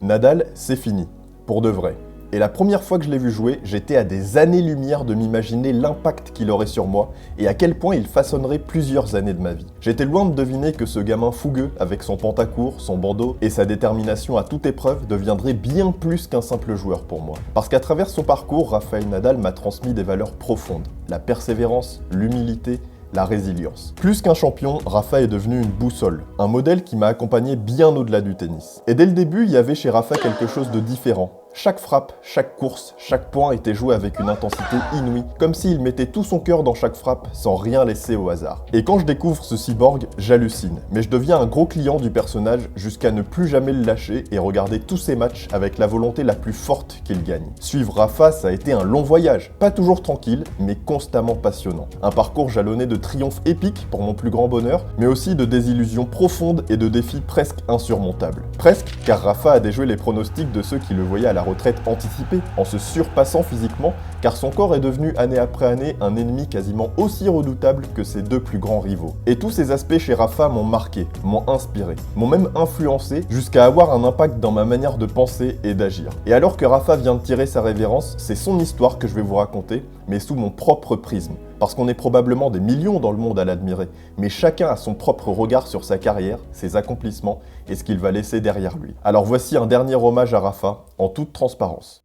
Nadal, c'est fini. Pour de vrai. Et la première fois que je l'ai vu jouer, j'étais à des années-lumière de m'imaginer l'impact qu'il aurait sur moi et à quel point il façonnerait plusieurs années de ma vie. J'étais loin de deviner que ce gamin fougueux, avec son pantacourt, son bandeau et sa détermination à toute épreuve, deviendrait bien plus qu'un simple joueur pour moi. Parce qu'à travers son parcours, Rafael Nadal m'a transmis des valeurs profondes. La persévérance, l'humilité, la résilience. Plus qu'un champion, Rafa est devenu une boussole, un modèle qui m'a accompagné bien au-delà du tennis. Et dès le début, il y avait chez Rafa quelque chose de différent. Chaque frappe, chaque course, chaque point était joué avec une intensité inouïe, comme s'il mettait tout son cœur dans chaque frappe sans rien laisser au hasard. Et quand je découvre ce cyborg, j'hallucine, mais je deviens un gros client du personnage jusqu'à ne plus jamais le lâcher et regarder tous ses matchs avec la volonté la plus forte qu'il gagne. Suivre Rafa, ça a été un long voyage, pas toujours tranquille, mais constamment passionnant. Un parcours jalonné de triomphes épiques pour mon plus grand bonheur, mais aussi de désillusions profondes et de défis presque insurmontables. Presque, car Rafa a déjoué les pronostics de ceux qui le voyaient à la retraite anticipée, en se surpassant physiquement, car son corps est devenu année après année un ennemi quasiment aussi redoutable que ses deux plus grands rivaux. Et tous ces aspects chez Rafa m'ont marqué, m'ont inspiré, m'ont même influencé jusqu'à avoir un impact dans ma manière de penser et d'agir. Et alors que Rafa vient de tirer sa révérence, c'est son histoire que je vais vous raconter, mais sous mon propre prisme. Parce qu'on est probablement des millions dans le monde à l'admirer, mais chacun a son propre regard sur sa carrière, ses accomplissements et ce qu'il va laisser derrière lui. Alors voici un dernier hommage à Rafa, en toute transparence.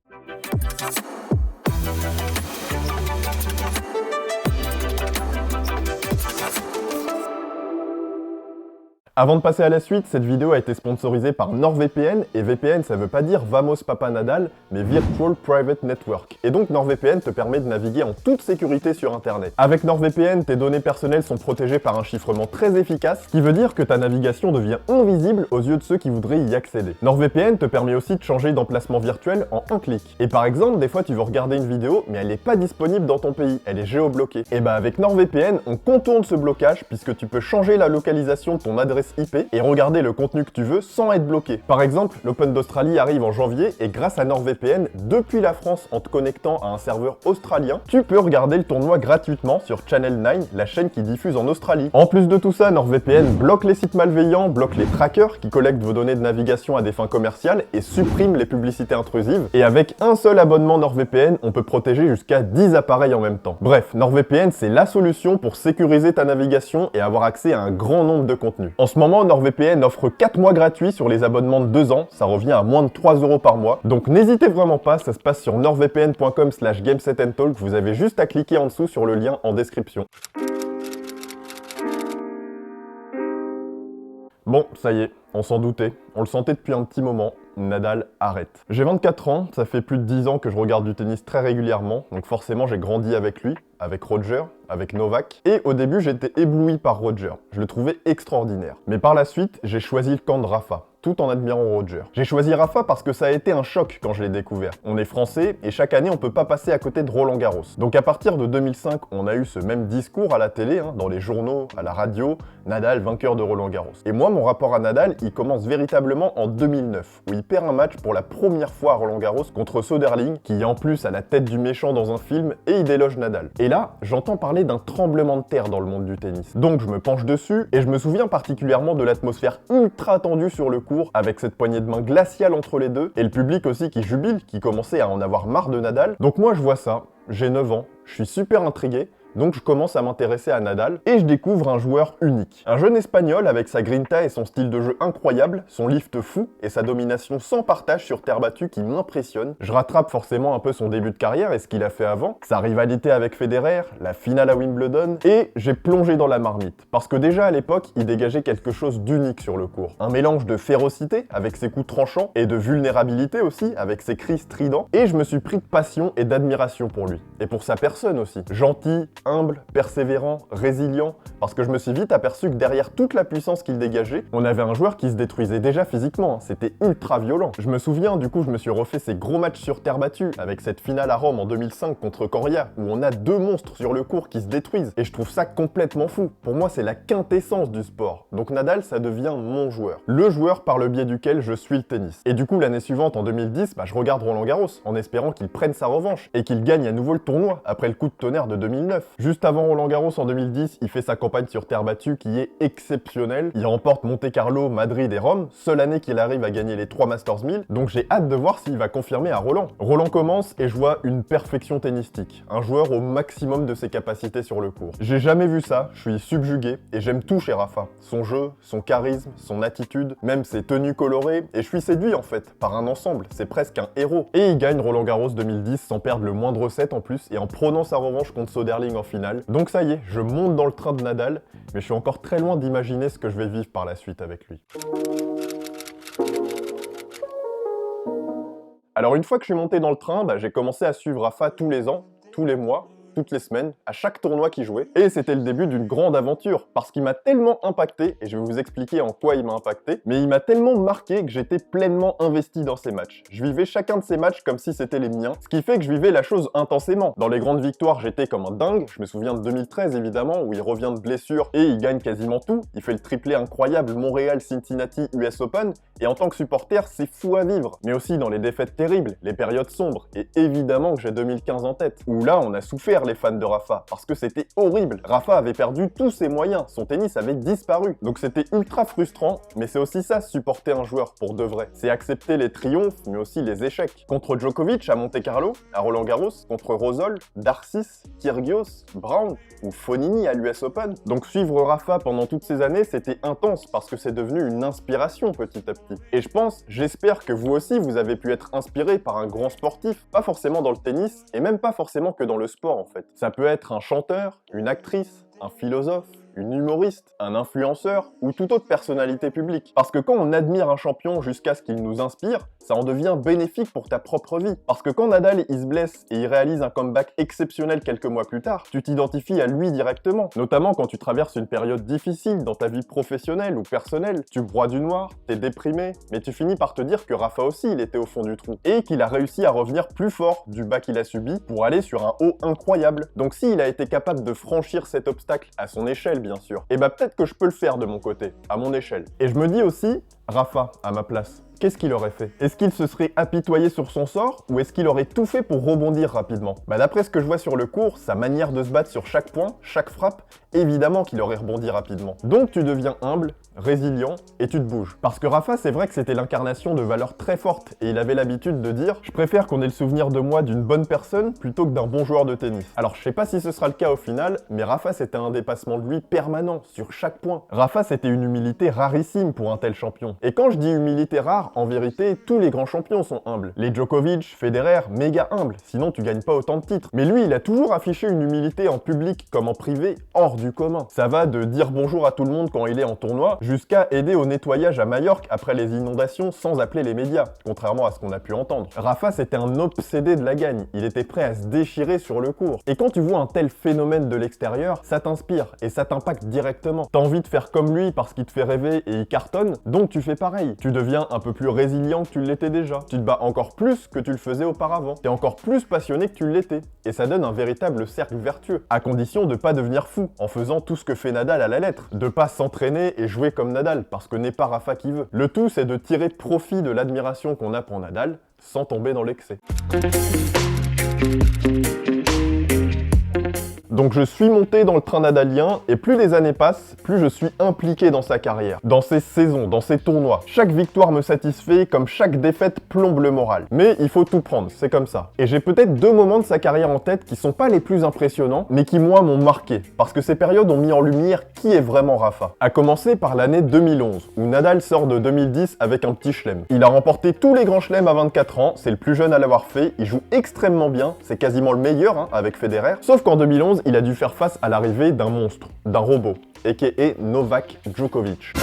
Avant de passer à la suite, cette vidéo a été sponsorisée par NordVPN, et VPN ça veut pas dire Vamos Papa Nadal, mais Virtual Private Network. Et donc NordVPN te permet de naviguer en toute sécurité sur internet. Avec NordVPN, tes données personnelles sont protégées par un chiffrement très efficace, ce qui veut dire que ta navigation devient invisible aux yeux de ceux qui voudraient y accéder. NordVPN te permet aussi de changer d'emplacement virtuel en un clic. Et par exemple, des fois tu veux regarder une vidéo, mais elle n'est pas disponible dans ton pays, elle est géobloquée. Et bah avec NordVPN, on contourne ce blocage puisque tu peux changer la localisation de ton adresse IP et regarder le contenu que tu veux sans être bloqué. Par exemple, l'Open d'Australie arrive en janvier et grâce à NordVPN, depuis la France en te connectant à un serveur australien, tu peux regarder le tournoi gratuitement sur Channel 9, la chaîne qui diffuse en Australie. En plus de tout ça, NordVPN bloque les sites malveillants, bloque les trackers qui collectent vos données de navigation à des fins commerciales et supprime les publicités intrusives. Et avec un seul abonnement NordVPN, on peut protéger jusqu'à 10 appareils en même temps. Bref, NordVPN c'est la solution pour sécuriser ta navigation et avoir accès à un grand nombre de contenus. En ce moment, NordVPN offre 4 mois gratuits sur les abonnements de 2 ans, ça revient à moins de 3 € par mois. Donc n'hésitez vraiment pas, ça se passe sur nordvpn.com/gamesetandtalk, vous avez juste à cliquer en dessous sur le lien en description. Bon, ça y est, on s'en doutait, on le sentait depuis un petit moment, Nadal arrête. J'ai 24 ans, ça fait plus de 10 ans que je regarde du tennis très régulièrement, donc forcément j'ai grandi avec lui, avec Roger, avec Novak, et au début j'étais ébloui par Roger, je le trouvais extraordinaire. Mais par la suite, j'ai choisi le camp de Rafa, tout en admirant Roger. J'ai choisi Rafa parce que ça a été un choc quand je l'ai découvert. On est français, et chaque année on peut pas passer à côté de Roland Garros. Donc à partir de 2005, on a eu ce même discours à la télé, dans les journaux, à la radio, Nadal vainqueur de Roland Garros. Et moi, mon rapport à Nadal, il commence véritablement en 2009, où il perd un match pour la première fois à Roland Garros contre Soderling, qui est en plus à la tête du méchant dans un film, et il déloge Nadal. Et là, j'entends parler d'un tremblement de terre dans le monde du tennis. Donc je me penche dessus, et je me souviens particulièrement de l'atmosphère ultra tendue sur le court, avec cette poignée de main glaciale entre les deux, et le public aussi qui jubile, qui commençait à en avoir marre de Nadal. Donc moi je vois ça, j'ai 9 ans, je suis super intrigué, donc je commence à m'intéresser à Nadal et je découvre un joueur unique. Un jeune espagnol avec sa grinta et son style de jeu incroyable, son lift fou et sa domination sans partage sur terre battue qui m'impressionne. Je rattrape forcément un peu son début de carrière et ce qu'il a fait avant, sa rivalité avec Federer, la finale à Wimbledon, et j'ai plongé dans la marmite. Parce que déjà à l'époque, il dégageait quelque chose d'unique sur le court. Un mélange de férocité avec ses coups tranchants et de vulnérabilité aussi avec ses cris stridents, et je me suis pris de passion et d'admiration pour lui. Et pour sa personne aussi. Gentil, humble, persévérant, résilient, parce que je me suis vite aperçu que derrière toute la puissance qu'il dégageait, on avait un joueur qui se détruisait déjà physiquement, c'était ultra violent. Je me souviens, du coup, je me suis refait ces gros matchs sur terre battue, avec cette finale à Rome en 2005 contre Coria, où on a deux monstres sur le court qui se détruisent, et je trouve ça complètement fou. Pour moi, c'est la quintessence du sport. Donc Nadal, ça devient mon joueur. Le joueur par le biais duquel je suis le tennis. Et du coup, l'année suivante, en 2010, je regarde Roland Garros, en espérant qu'il prenne sa revanche, et qu'il gagne à nouveau le tournoi, après le coup de tonnerre de 2009. Juste avant Roland Garros en 2010, il fait sa campagne sur terre battue qui est exceptionnelle. Il remporte Monte-Carlo, Madrid et Rome, seule année qu'il arrive à gagner les 3 Masters 1000, donc j'ai hâte de voir s'il va confirmer à Roland. Roland commence et je vois une perfection tennistique, un joueur au maximum de ses capacités sur le court. J'ai jamais vu ça, je suis subjugué et j'aime tout chez Rafa. Son jeu, son charisme, son attitude, même ses tenues colorées, et je suis séduit en fait, par un ensemble, c'est presque un héros. Et il gagne Roland Garros 2010 sans perdre le moindre set en plus et en prenant sa revanche contre Soderling en finale. Donc ça y est, je monte dans le train de Nadal, mais je suis encore très loin d'imaginer ce que je vais vivre par la suite avec lui. Alors une fois que je suis monté dans le train, j'ai commencé à suivre Rafa tous les ans, tous les mois, toutes les semaines, à chaque tournoi qu'il jouait. Et c'était le début d'une grande aventure, parce qu'il m'a tellement impacté, et je vais vous expliquer en quoi il m'a impacté, mais il m'a tellement marqué que j'étais pleinement investi dans ses matchs. Je vivais chacun de ses matchs comme si c'était les miens, ce qui fait que je vivais la chose intensément. Dans les grandes victoires, j'étais comme un dingue, je me souviens de 2013 évidemment, où il revient de blessure et il gagne quasiment tout. Il fait le triplé incroyable Montréal-Cincinnati US Open, et en tant que supporter, c'est fou à vivre. Mais aussi dans les défaites terribles, les périodes sombres, et évidemment que j'ai 2015 en tête, où là on a souffert les fans de Rafa, parce que c'était horrible. Rafa avait perdu tous ses moyens, son tennis avait disparu. Donc c'était ultra frustrant, mais c'est aussi ça, supporter un joueur pour de vrai. C'est accepter les triomphes, mais aussi les échecs. Contre Djokovic à Monte-Carlo, à Roland Garros, contre Rosol, Darcis, Kyrgios, Brown ou Fonini à l'US Open. Donc suivre Rafa pendant toutes ces années, c'était intense, parce que c'est devenu une inspiration petit à petit. Et je pense, j'espère que vous aussi, vous avez pu être inspiré par un grand sportif, pas forcément dans le tennis, et même pas forcément que dans le sport en fait. Ça peut être un chanteur, une actrice, un philosophe, une humoriste, un influenceur ou toute autre personnalité publique. Parce que quand on admire un champion jusqu'à ce qu'il nous inspire, ça en devient bénéfique pour ta propre vie. Parce que quand Nadal il se blesse et il réalise un comeback exceptionnel quelques mois plus tard, tu t'identifies à lui directement. Notamment quand tu traverses une période difficile dans ta vie professionnelle ou personnelle. Tu broies du noir, t'es déprimé, mais tu finis par te dire que Rafa aussi il était au fond du trou. Et qu'il a réussi à revenir plus fort du bas qu'il a subi pour aller sur un haut incroyable. Donc s'il a été capable de franchir cet obstacle à son échelle bien sûr, et peut-être que je peux le faire de mon côté, à mon échelle. Et je me dis aussi, Rafa, à ma place, qu'est-ce qu'il aurait fait? Est-ce qu'il se serait apitoyé sur son sort ou est-ce qu'il aurait tout fait pour rebondir rapidement? D'après ce que je vois sur le court, sa manière de se battre sur chaque point, chaque frappe, évidemment qu'il aurait rebondi rapidement. Donc tu deviens humble, résilient et tu te bouges. Parce que Rafa, c'est vrai que c'était l'incarnation de valeurs très fortes et il avait l'habitude de dire « Je préfère qu'on ait le souvenir de moi d'une bonne personne plutôt que d'un bon joueur de tennis ». Alors je sais pas si ce sera le cas au final, mais Rafa c'était un dépassement de lui permanent sur chaque point. Rafa c'était une humilité rarissime pour un tel champion. Et quand je dis humilité rare, en vérité, tous les grands champions sont humbles. Les Djokovic, Federer, méga humbles, sinon tu gagnes pas autant de titres. Mais lui, il a toujours affiché une humilité en public comme en privé hors du commun. Ça va de dire bonjour à tout le monde quand il est en tournoi, jusqu'à aider au nettoyage à Majorque après les inondations sans appeler les médias, contrairement à ce qu'on a pu entendre. Rafa, c'était un obsédé de la gagne, il était prêt à se déchirer sur le court. Et quand tu vois un tel phénomène de l'extérieur, ça t'inspire et ça t'impacte directement. T'as envie de faire comme lui parce qu'il te fait rêver et il cartonne, donc tu fais pareil. Tu deviens un peu plus résilient que tu l'étais déjà. Tu te bats encore plus que tu le faisais auparavant. T'es encore plus passionné que tu l'étais. Et ça donne un véritable cercle vertueux, à condition de pas devenir fou, en faisant tout ce que fait Nadal à la lettre, de pas s'entraîner et jouer comme Nadal, parce que n'est pas Rafa qui veut. Le tout, c'est de tirer profit de l'admiration qu'on a pour Nadal, sans tomber dans l'excès. Donc je suis monté dans le train nadalien et plus les années passent, plus je suis impliqué dans sa carrière, dans ses saisons, dans ses tournois. Chaque victoire me satisfait comme chaque défaite plombe le moral. Mais il faut tout prendre, c'est comme ça. Et j'ai peut-être deux moments de sa carrière en tête qui sont pas les plus impressionnants, mais qui moi m'ont marqué, parce que ces périodes ont mis en lumière qui est vraiment Rafa. À commencer par l'année 2011, où Nadal sort de 2010 avec un petit chelem. Il a remporté tous les grands chelems à 24 ans, c'est le plus jeune à l'avoir fait, il joue extrêmement bien, c'est quasiment le meilleur avec Federer, sauf qu'en 2011, il a dû faire face à l'arrivée d'un monstre, d'un robot, a.k.a. Novak Djokovic.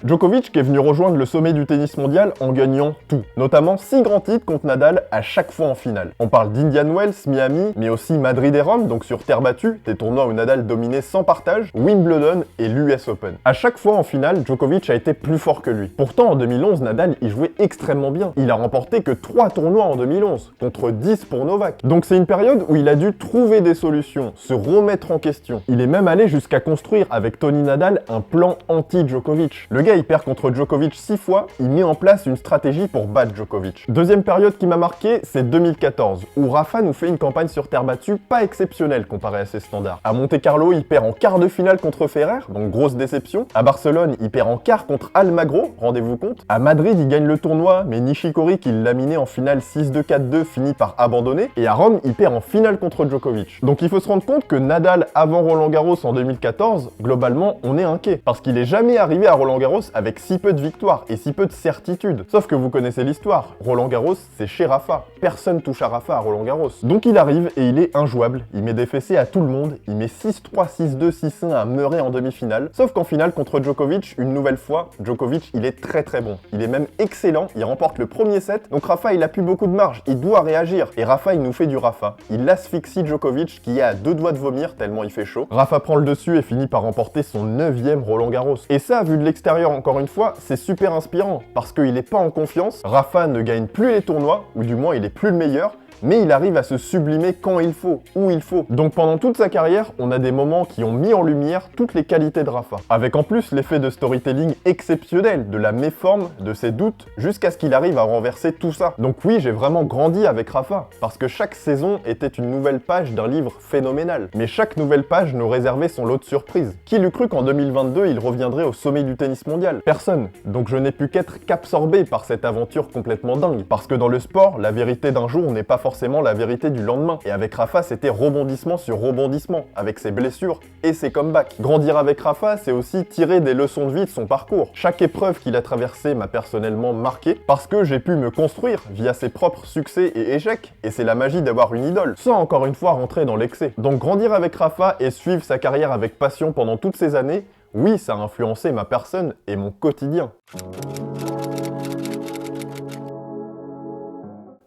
Djokovic qui est venu rejoindre le sommet du tennis mondial en gagnant tout, notamment 6 grands titres contre Nadal à chaque fois en finale. On parle d'Indian Wells, Miami, mais aussi Madrid et Rome, donc sur terre battue, des tournois où Nadal dominait sans partage, Wimbledon et l'US Open. À chaque fois en finale, Djokovic a été plus fort que lui. Pourtant en 2011, Nadal y jouait extrêmement bien. Il a remporté que 3 tournois en 2011, contre 10 pour Novak. Donc c'est une période où il a dû trouver des solutions, se remettre en question. Il est même allé jusqu'à construire avec Tony Nadal un plan anti-Djokovic. Le gars gars il perd contre Djokovic 6 fois, il met en place une stratégie pour battre Djokovic. Deuxième période qui m'a marqué, c'est 2014, où Rafa nous fait une campagne sur terre battue pas exceptionnelle comparée à ses standards. À Monte-Carlo, il perd en quart de finale contre Ferrer, donc grosse déception. À Barcelone, il perd en quart contre Almagro, rendez-vous compte. À Madrid, il gagne le tournoi, mais Nishikori, qui l'a miné en finale 6-2, 4-2, finit par abandonner. Et à Rome, il perd en finale contre Djokovic. Donc il faut se rendre compte que Nadal, avant Roland-Garros en 2014, globalement, on est inquiet. Parce qu'il est jamais arrivé à Roland-Garros avec si peu de victoires et si peu de certitude. Sauf que vous connaissez l'histoire. Roland-Garros, c'est chez Rafa. Personne touche à Rafa à Roland-Garros. Donc il arrive et il est injouable. Il met des fessées à tout le monde. Il met 6-3, 6-2, 6-1 à Murray en demi-finale. Sauf qu'en finale, contre Djokovic, une nouvelle fois, Djokovic, il est très très bon. Il est même excellent. Il remporte le premier set. Donc Rafa, il a plus beaucoup de marge. Il doit réagir. Et Rafa, il nous fait du Rafa. Il asphyxie Djokovic qui est à 2 doigts de vomir tellement il fait chaud. Rafa prend le dessus et finit par remporter son 9e Roland-Garros. Et ça, vu de l'extérieur encore une fois, c'est super inspirant parce qu'il est pas en confiance. Rafa ne gagne plus les tournois, ou du moins il est plus le meilleur, mais il arrive à se sublimer quand il faut, où il faut. Donc pendant toute sa carrière, on a des moments qui ont mis en lumière toutes les qualités de Rafa. Avec en plus l'effet de storytelling exceptionnel, de la méforme, de ses doutes, jusqu'à ce qu'il arrive à renverser tout ça. Donc oui, j'ai vraiment grandi avec Rafa, parce que chaque saison était une nouvelle page d'un livre phénoménal. Mais chaque nouvelle page nous réservait son lot de surprises. Qui l'eût cru qu'en 2022, il reviendrait au sommet du tennis mondial? Personne. Donc je n'ai pu qu'absorbé par cette aventure complètement dingue. Parce que dans le sport, la vérité d'un jour n'est pas forcément la vérité du lendemain. Et avec Rafa, c'était rebondissement sur rebondissement, avec ses blessures et ses comebacks. Grandir avec Rafa, c'est aussi tirer des leçons de vie de son parcours. Chaque épreuve qu'il a traversée m'a personnellement marqué, parce que j'ai pu me construire via ses propres succès et échecs, et c'est la magie d'avoir une idole, sans encore une fois rentrer dans l'excès. Donc grandir avec Rafa et suivre sa carrière avec passion pendant toutes ces années, oui, ça a influencé ma personne et mon quotidien.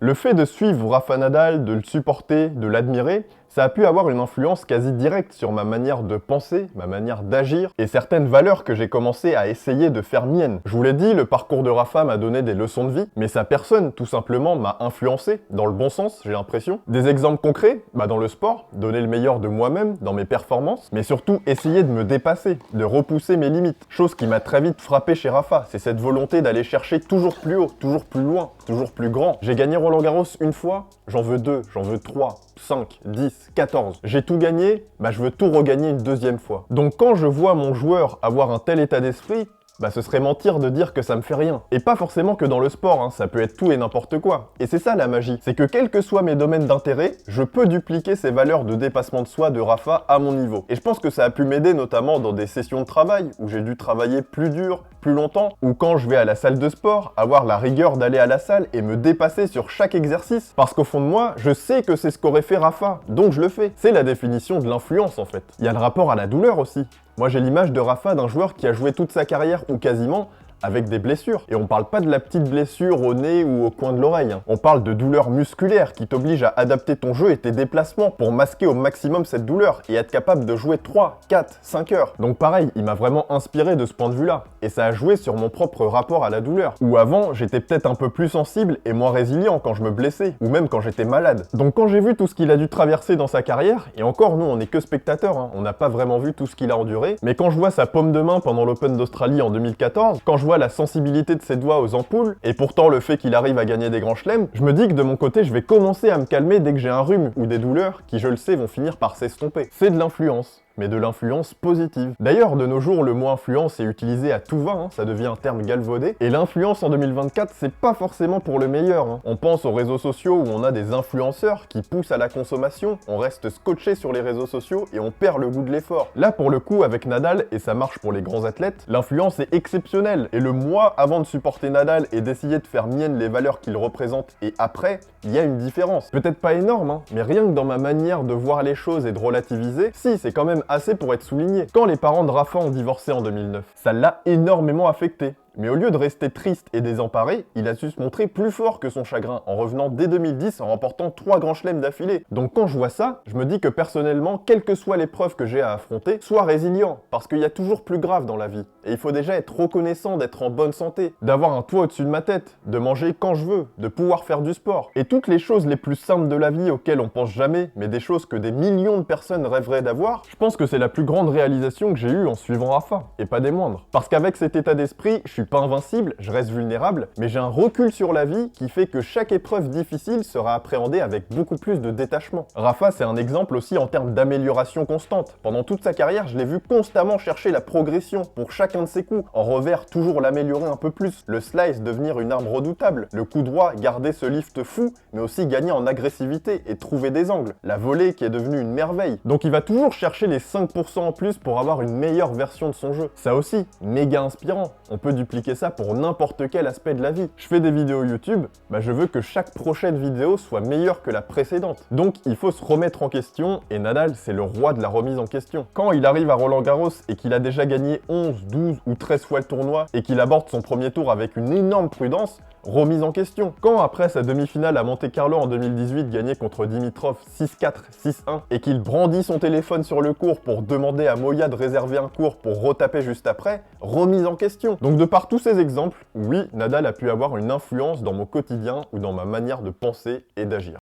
Le fait de suivre Rafa Nadal, de le supporter, de l'admirer, ça a pu avoir une influence quasi directe sur ma manière de penser, ma manière d'agir et certaines valeurs que j'ai commencé à essayer de faire miennes. Je vous l'ai dit, le parcours de Rafa m'a donné des leçons de vie, mais sa personne, tout simplement, m'a influencé, dans le bon sens, j'ai l'impression. Des exemples concrets, dans le sport, donner le meilleur de moi-même dans mes performances, mais surtout essayer de me dépasser, de repousser mes limites. Chose qui m'a très vite frappé chez Rafa, c'est cette volonté d'aller chercher toujours plus haut, toujours plus loin, toujours plus grand. J'ai gagné Roland-Garros une fois, j'en veux 2, j'en veux 3, 5, 10, 14. J'ai tout gagné, je veux tout regagner une deuxième fois. Donc quand je vois mon joueur avoir un tel état d'esprit, ce serait mentir de dire que ça me fait rien. Et pas forcément que dans le sport, ça peut être tout et n'importe quoi. Et c'est ça la magie, c'est que quels que soient mes domaines d'intérêt, je peux dupliquer ces valeurs de dépassement de soi de Rafa à mon niveau. Et je pense que ça a pu m'aider notamment dans des sessions de travail, où j'ai dû travailler plus dur, plus longtemps, ou quand je vais à la salle de sport, avoir la rigueur d'aller à la salle et me dépasser sur chaque exercice. Parce qu'au fond de moi, je sais que c'est ce qu'aurait fait Rafa, donc je le fais. C'est la définition de l'influence en fait. Il y a le rapport à la douleur aussi. Moi j'ai l'image de Rafa d'un joueur qui a joué toute sa carrière, ou quasiment, avec des blessures. Et on parle pas de la petite blessure au nez ou au coin de l'oreille. On parle de douleurs musculaires qui t'obligent à adapter ton jeu et tes déplacements pour masquer au maximum cette douleur et être capable de jouer 3, 4, 5 heures. Donc pareil, il m'a vraiment inspiré de ce point de vue-là. Et ça a joué sur mon propre rapport à la douleur. Où avant, j'étais peut-être un peu plus sensible et moins résilient quand je me blessais, ou même quand j'étais malade. Donc quand j'ai vu tout ce qu'il a dû traverser dans sa carrière, et encore nous on est que spectateurs, on n'a pas vraiment vu tout ce qu'il a enduré, mais quand je vois sa paume de main pendant l'Open d'Australie en 2014, quand je vois la sensibilité de ses doigts aux ampoules, et pourtant le fait qu'il arrive à gagner des grands chelems, je me dis que de mon côté, je vais commencer à me calmer dès que j'ai un rhume ou des douleurs qui, je le sais, vont finir par s'estomper. C'est de l'influence. Mais de l'influence positive. D'ailleurs, de nos jours, le mot influence est utilisé à tout va, ça devient un terme galvaudé, et l'influence en 2024, c'est pas forcément pour le meilleur. On pense aux réseaux sociaux où on a des influenceurs qui poussent à la consommation, on reste scotché sur les réseaux sociaux et on perd le goût de l'effort. Là, pour le coup, avec Nadal, et ça marche pour les grands athlètes, l'influence est exceptionnelle, et le mois avant de supporter Nadal et d'essayer de faire mienne les valeurs qu'il représente, et après, il y a une différence. Peut-être pas énorme, mais rien que dans ma manière de voir les choses et de relativiser, si, c'est quand même assez pour être souligné. Quand les parents de Rafa ont divorcé en 2009, ça l'a énormément affecté. Mais au lieu de rester triste et désemparé, il a su se montrer plus fort que son chagrin en revenant dès 2010 en remportant 3 grands chelems d'affilée. Donc quand je vois ça, je me dis que personnellement, quelle que soit l'épreuve que j'ai à affronter, sois résilient, parce qu'il y a toujours plus grave dans la vie. Et il faut déjà être reconnaissant d'être en bonne santé, d'avoir un toit au-dessus de ma tête, de manger quand je veux, de pouvoir faire du sport. Et toutes les choses les plus simples de la vie auxquelles on pense jamais, mais des choses que des millions de personnes rêveraient d'avoir, je pense que c'est la plus grande réalisation que j'ai eue en suivant Rafa, et pas des moindres. Parce qu'avec cet état d'esprit, je suis pas invincible, je reste vulnérable, mais j'ai un recul sur la vie qui fait que chaque épreuve difficile sera appréhendée avec beaucoup plus de détachement. Rafa, c'est un exemple aussi en termes d'amélioration constante. Pendant toute sa carrière, je l'ai vu constamment chercher la progression pour chacun de ses coups. En revers, toujours l'améliorer un peu plus. Le slice devenir une arme redoutable. Le coup droit, garder ce lift fou, mais aussi gagner en agressivité et trouver des angles. La volée qui est devenue une merveille. Donc il va toujours chercher les 5% en plus pour avoir une meilleure version de son jeu. Ça aussi, méga inspirant. On peut dupliquer ça pour n'importe quel aspect de la vie. Je fais des vidéos YouTube, je veux que chaque prochaine vidéo soit meilleure que la précédente. Donc il faut se remettre en question, et Nadal, c'est le roi de la remise en question. Quand il arrive à Roland-Garros et qu'il a déjà gagné 11, 12 ou 13 fois le tournoi, et qu'il aborde son premier tour avec une énorme prudence, remise en question. Quand après sa demi-finale à Monte-Carlo en 2018 gagné contre Dimitrov 6-4, 6-1 et qu'il brandit son téléphone sur le court pour demander à Moya de réserver un court pour retaper juste après, remise en question. Donc de par tous ces exemples, oui, Nadal a pu avoir une influence dans mon quotidien ou dans ma manière de penser et d'agir.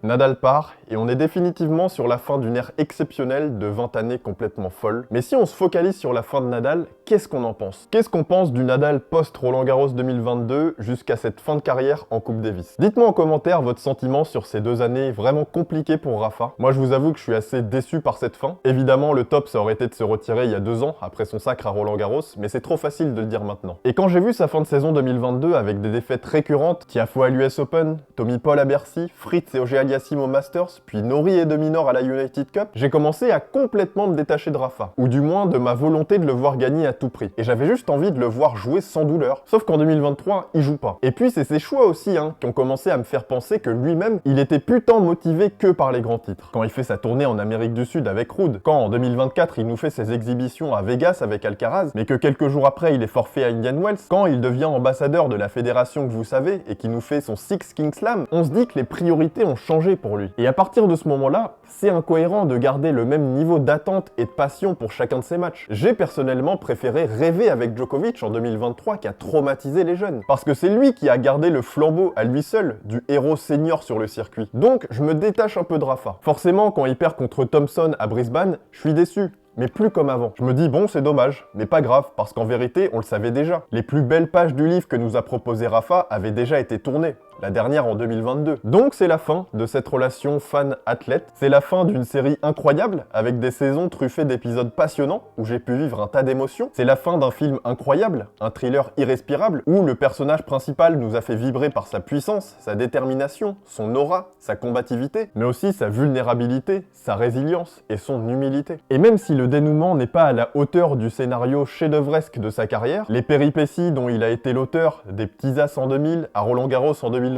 Nadal part, et on est définitivement sur la fin d'une ère exceptionnelle de 20 années complètement folle. Mais si on se focalise sur la fin de Nadal, qu'est-ce qu'on en pense? Qu'est-ce qu'on pense du Nadal post-Roland-Garros 2022 jusqu'à cette fin de carrière en Coupe Davis? Dites-moi en commentaire votre sentiment sur ces 2 années vraiment compliquées pour Rafa. Moi je vous avoue que je suis assez déçu par cette fin. Évidemment le top ça aurait été de se retirer il y a 2 ans après son sacre à Roland-Garros, mais c'est trop facile de le dire maintenant. Et quand j'ai vu sa fin de saison 2022 avec des défaites récurrentes, Tiafoe à l'US Open, Tommy Paul à Bercy, Fritz et Auger-Aliassime au Masters, puis Norrie et Dominor à la United Cup, j'ai commencé à complètement me détacher de Rafa, ou du moins de ma volonté de le voir gagner à tout prix. Et j'avais juste envie de le voir jouer sans douleur, sauf qu'en 2023, il joue pas. Et puis c'est ses choix aussi qui ont commencé à me faire penser que lui-même, il était plus tant motivé que par les grands titres. Quand il fait sa tournée en Amérique du Sud avec Ruud, quand en 2024 il nous fait ses exhibitions à Vegas avec Alcaraz, mais que quelques jours après il est forfait à Indian Wells, quand il devient ambassadeur de la fédération que vous savez et qui nous fait son Six King Slam, on se dit que les priorités ont changé pour lui. Et à partir de ce moment-là, c'est incohérent de garder le même niveau d'attente et de passion pour chacun de ses matchs. J'ai personnellement préféré rêver avec Djokovic en 2023 qui a traumatisé les jeunes. Parce que c'est lui qui a gardé le flambeau à lui seul du héros senior sur le circuit. Donc je me détache un peu de Rafa. Forcément, quand il perd contre Thompson à Brisbane, je suis déçu. Mais plus comme avant. Je me dis bon c'est dommage, mais pas grave, parce qu'en vérité on le savait déjà. Les plus belles pages du livre que nous a proposé Rafa avaient déjà été tournées. La dernière en 2022. Donc c'est la fin de cette relation fan-athlète. C'est la fin d'une série incroyable, avec des saisons truffées d'épisodes passionnants, où j'ai pu vivre un tas d'émotions. C'est la fin d'un film incroyable, un thriller irrespirable, où le personnage principal nous a fait vibrer par sa puissance, sa détermination, son aura, sa combativité, mais aussi sa vulnérabilité, sa résilience et son humilité. Et même si le dénouement n'est pas à la hauteur du scénario chef-d'œuvresque de sa carrière, les péripéties dont il a été l'auteur, des petits as en 2000, à Roland-Garros en 2022,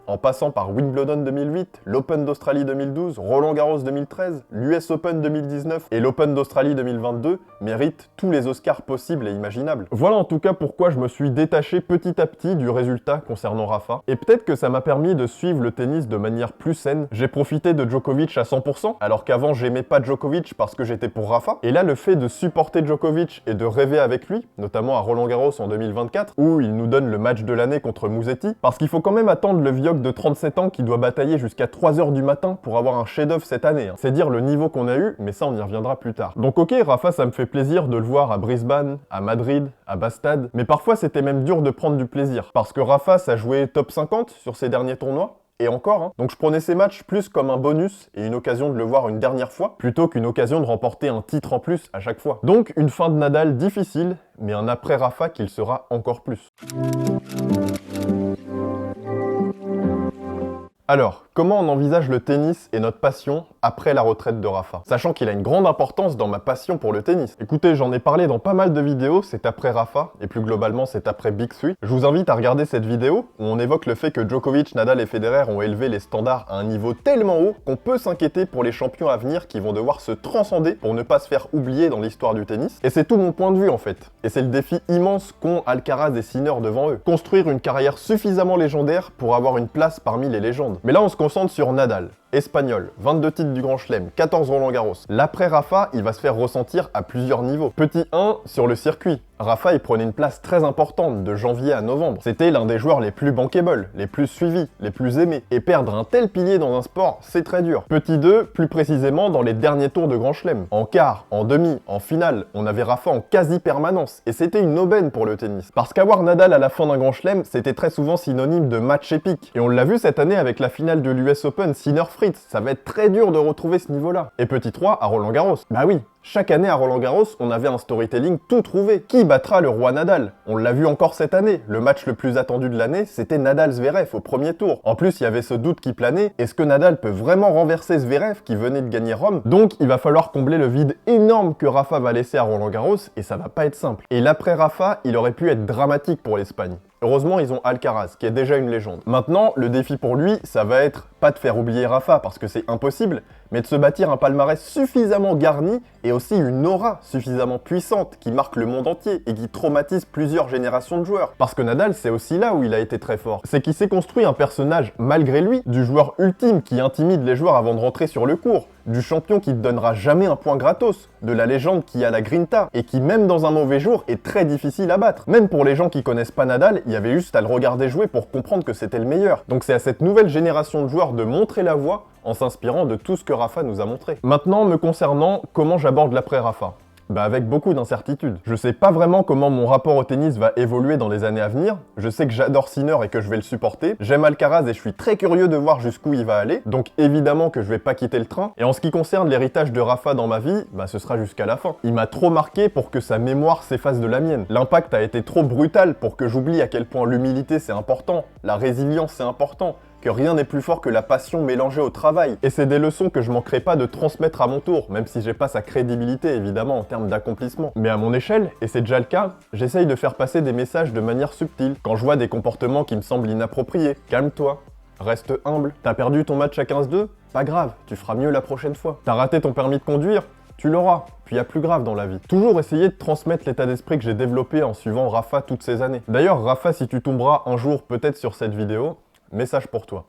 en passant par Wimbledon 2008, l'Open d'Australie 2012, Roland-Garros 2013, l'US Open 2019 et l'Open d'Australie 2022, méritent tous les Oscars possibles et imaginables. Voilà en tout cas pourquoi je me suis détaché petit à petit du résultat concernant Rafa, et peut-être que ça m'a permis de suivre le tennis de manière plus saine. J'ai profité de Djokovic à 100%, alors qu'avant j'aimais pas Djokovic parce que j'étais pour Rafa, et là le fait de supporter Djokovic et de rêver avec lui, notamment à Roland-Garros en 2024, où il nous donne le match de l'année contre Musetti, parce qu'il faut quand même attendre le Vioque de 37 ans qui doit batailler jusqu'à 3h du matin pour avoir un chef-d'œuvre cette année. C'est dire le niveau qu'on a eu, mais ça on y reviendra plus tard. Donc ok, Rafa ça me fait plaisir de le voir à Brisbane, à Madrid, à Bastad, mais parfois c'était même dur de prendre du plaisir, parce que Rafa ça jouait top 50 sur ses derniers tournois, et encore, Donc je prenais ces matchs plus comme un bonus et une occasion de le voir une dernière fois, plutôt qu'une occasion de remporter un titre en plus à chaque fois. Donc une fin de Nadal difficile, mais un après Rafa qu'il sera encore plus. Alors, comment on envisage le tennis et notre passion après la retraite de Rafa, sachant qu'il a une grande importance dans ma passion pour le tennis. Écoutez, j'en ai parlé dans pas mal de vidéos, c'est après Rafa, et plus globalement c'est après Big Three. Je vous invite à regarder cette vidéo où on évoque le fait que Djokovic, Nadal et Federer ont élevé les standards à un niveau tellement haut qu'on peut s'inquiéter pour les champions à venir qui vont devoir se transcender pour ne pas se faire oublier dans l'histoire du tennis. Et c'est tout mon point de vue en fait. Et c'est le défi immense qu'ont Alcaraz et Sinner devant eux. Construire une carrière suffisamment légendaire pour avoir une place parmi les légendes. Mais là on se concentre sur Nadal. Espagnol, 22 titres du Grand Chelem, 14 Roland-Garros. L'après Rafa, il va se faire ressentir à plusieurs niveaux. Petit 1, sur le circuit. Rafa, il prenait une place très importante de janvier à novembre. C'était l'un des joueurs les plus bankable, les plus suivis, les plus aimés. Et perdre un tel pilier dans un sport, c'est très dur. Petit 2, plus précisément dans les derniers tours de Grand Chelem. En quart, en demi, en finale, on avait Rafa en quasi-permanence. Et c'était une aubaine pour le tennis. Parce qu'avoir Nadal à la fin d'un Grand Chelem, c'était très souvent synonyme de match épique. Et on l'a vu cette année avec la finale de l'US Open, Sinner Fritz, ça va être très dur de retrouver ce niveau-là. Et petit 3, à Roland-Garros. Bah oui, chaque année à Roland-Garros, on avait un storytelling tout trouvé. Qui battra le roi Nadal? On l'a vu encore cette année. Le match le plus attendu de l'année, c'était Nadal-Zverev au premier tour. En plus, il y avait ce doute qui planait. Est-ce que Nadal peut vraiment renverser Zverev qui venait de gagner Rome? Donc, il va falloir combler le vide énorme que Rafa va laisser à Roland-Garros et ça va pas être simple. Et l'après Rafa, il aurait pu être dramatique pour l'Espagne. Heureusement, ils ont Alcaraz, qui est déjà une légende. Maintenant, le défi pour lui, ça va être pas de faire oublier Rafa, parce que c'est impossible, mais de se bâtir un palmarès suffisamment garni et aussi une aura suffisamment puissante qui marque le monde entier et qui traumatise plusieurs générations de joueurs. Parce que Nadal, c'est aussi là où il a été très fort. C'est qu'il s'est construit un personnage, malgré lui, du joueur ultime qui intimide les joueurs avant de rentrer sur le court, du champion qui te donnera jamais un point gratos, de la légende qui a la grinta et qui, même dans un mauvais jour, est très difficile à battre. Même pour les gens qui connaissent pas Nadal, il y avait juste à le regarder jouer pour comprendre que c'était le meilleur. Donc c'est à cette nouvelle génération de joueurs de montrer la voie en s'inspirant de tout ce que Rafa nous a montré. Maintenant, me concernant, comment j'aborde l'après Rafa? Bah avec beaucoup d'incertitudes. Je sais pas vraiment comment mon rapport au tennis va évoluer dans les années à venir. Je sais que j'adore Sinner et que je vais le supporter. J'aime Alcaraz et je suis très curieux de voir jusqu'où il va aller. Donc évidemment que je vais pas quitter le train. Et en ce qui concerne l'héritage de Rafa dans ma vie, bah ce sera jusqu'à la fin. Il m'a trop marqué pour que sa mémoire s'efface de la mienne. L'impact a été trop brutal pour que j'oublie à quel point l'humilité c'est important, la résilience c'est important, que rien n'est plus fort que la passion mélangée au travail. Et c'est des leçons que je manquerai pas de transmettre à mon tour, même si j'ai pas sa crédibilité évidemment en termes d'accomplissement. Mais à mon échelle, et c'est déjà le cas, j'essaye de faire passer des messages de manière subtile. Quand je vois des comportements qui me semblent inappropriés, calme-toi, reste humble. T'as perdu ton match à 15-2? Pas grave, tu feras mieux la prochaine fois. T'as raté ton permis de conduire? Tu l'auras, puis il y a plus grave dans la vie. Toujours essayer de transmettre l'état d'esprit que j'ai développé en suivant Rafa toutes ces années. D'ailleurs, Rafa, si tu tomberas un jour peut-être sur cette vidéo, message pour toi.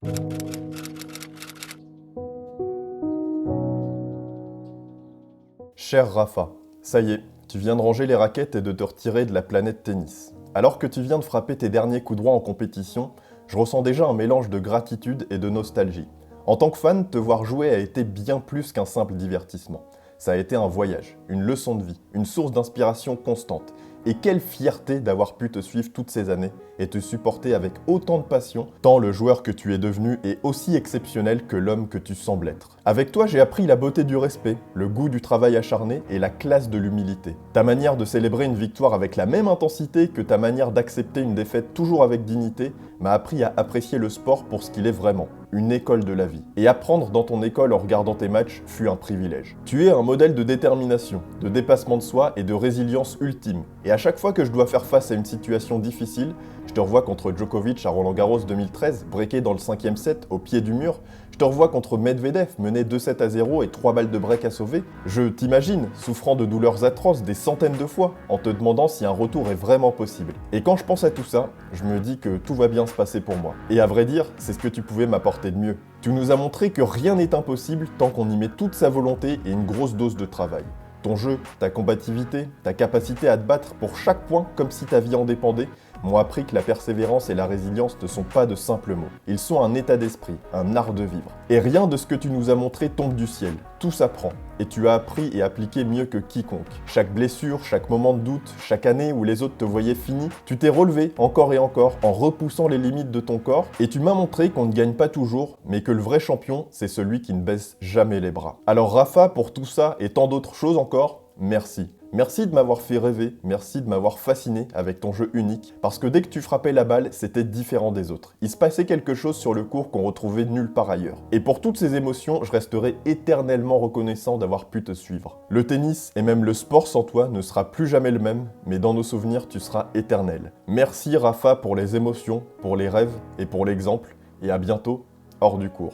Cher Rafa, ça y est, tu viens de ranger les raquettes et de te retirer de la planète tennis. Alors que tu viens de frapper tes derniers coups droits en compétition, je ressens déjà un mélange de gratitude et de nostalgie. En tant que fan, te voir jouer a été bien plus qu'un simple divertissement. Ça a été un voyage, une leçon de vie, une source d'inspiration constante. Et quelle fierté d'avoir pu te suivre toutes ces années et te supporter avec autant de passion, tant le joueur que tu es devenu est aussi exceptionnel que l'homme que tu sembles être. Avec toi, j'ai appris la beauté du respect, le goût du travail acharné et la classe de l'humilité. Ta manière de célébrer une victoire avec la même intensité que ta manière d'accepter une défaite toujours avec dignité m'a appris à apprécier le sport pour ce qu'il est vraiment, une école de la vie. Et apprendre dans ton école en regardant tes matchs fut un privilège. Tu es un modèle de détermination, de dépassement de soi et de résilience ultime. Et à chaque fois que je dois faire face à une situation difficile, je te revois contre Djokovic à Roland-Garros 2013, breaké dans le 5e set, au pied du mur. Je te revois contre Medvedev, mené 2-7-0 et 3 balles de break à sauver. Je t'imagine, souffrant de douleurs atroces des centaines de fois, en te demandant si un retour est vraiment possible. Et quand je pense à tout ça, je me dis que tout va bien se passer pour moi. Et à vrai dire, c'est ce que tu pouvais m'apporter de mieux. Tu nous as montré que rien n'est impossible tant qu'on y met toute sa volonté et une grosse dose de travail. Ton jeu, ta combativité, ta capacité à te battre pour chaque point comme si ta vie en dépendait, m'ont appris que la persévérance et la résilience ne sont pas de simples mots. Ils sont un état d'esprit, un art de vivre. Et rien de ce que tu nous as montré tombe du ciel. Tout s'apprend. Et tu as appris et appliqué mieux que quiconque. Chaque blessure, chaque moment de doute, chaque année où les autres te voyaient fini, tu t'es relevé encore et encore en repoussant les limites de ton corps et tu m'as montré qu'on ne gagne pas toujours, mais que le vrai champion, c'est celui qui ne baisse jamais les bras. Alors Rafa, pour tout ça et tant d'autres choses encore, merci. Merci de m'avoir fait rêver, merci de m'avoir fasciné avec ton jeu unique, parce que dès que tu frappais la balle, c'était différent des autres. Il se passait quelque chose sur le court qu'on retrouvait nulle part ailleurs. Et pour toutes ces émotions, je resterai éternellement reconnaissant d'avoir pu te suivre. Le tennis, et même le sport sans toi, ne sera plus jamais le même, mais dans nos souvenirs, tu seras éternel. Merci Rafa pour les émotions, pour les rêves et pour l'exemple, et à bientôt, hors du court.